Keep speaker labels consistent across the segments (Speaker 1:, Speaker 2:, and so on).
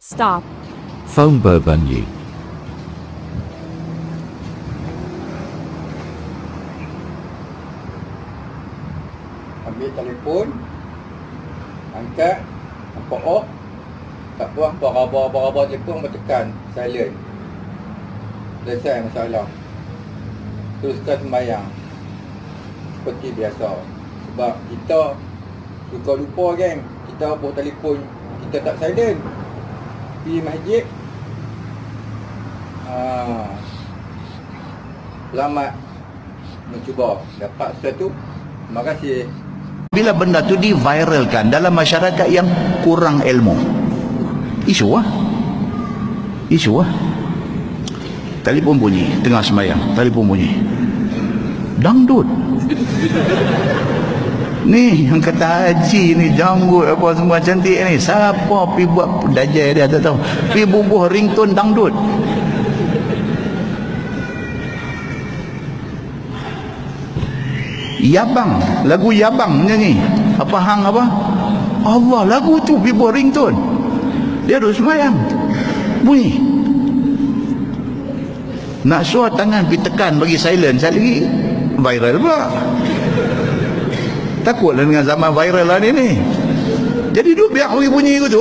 Speaker 1: Stop.
Speaker 2: Phone berbunyi.
Speaker 3: Ambil telefon, angkat, nampak off, tak puas, barabah telefon, tekan silent. Selesai masalah. Teruskan sembahyang seperti biasa. Sebab kita suka lupa kan, kita bawa telefon, kita tak silent. Pergi masjid, selamat mencuba dapat sesuatu. Terima kasih.
Speaker 4: Bila benda tu diviralkan dalam masyarakat yang kurang ilmu, isu lah. Telefon bunyi tengah sembahyang, telefon bunyi, dangdut. Ni yang kata haji ni janggut apa semua cantik ni, siapa pi buat dajal dia tak tahu, pi bubuh ringtone dangdut. Yabang, lagu Yabang nyanyi apa hang apa Allah, lagu tu pi bubuh ringtone, dia duduk sembahyang bunyi. Nak suruh tangan pi tekan bagi silent, sekali lagi viral pula. Takutlah dengan zaman viral lah ni. Jadi duduk biar bagi bunyi tu.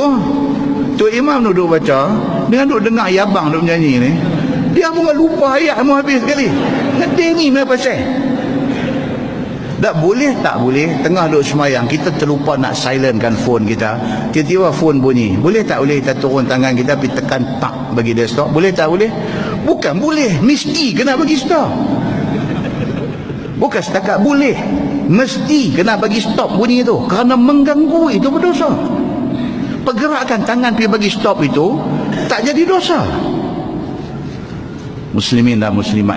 Speaker 4: Tok Imam duduk baca, dengan duduk dengar Yabang duduk menyanyi ni, dia pun lupa ayat mau habis sekali. Ngedengi mana pasal. Tak boleh, tengah duduk semayang kita terlupa nak silentkan phone kita, tiba-tiba phone bunyi. Boleh tak boleh kita turun tangan kita pergi tekan tak bagi dia stop? Boleh tak boleh? Bukan boleh, mesti kena bagi stop. Bukan setakat boleh, mesti kena bagi stop bunyi itu, kerana mengganggu itu berdosa. Pergerakan tangan pergi bagi stop itu tak jadi dosa. Muslimin dan muslimat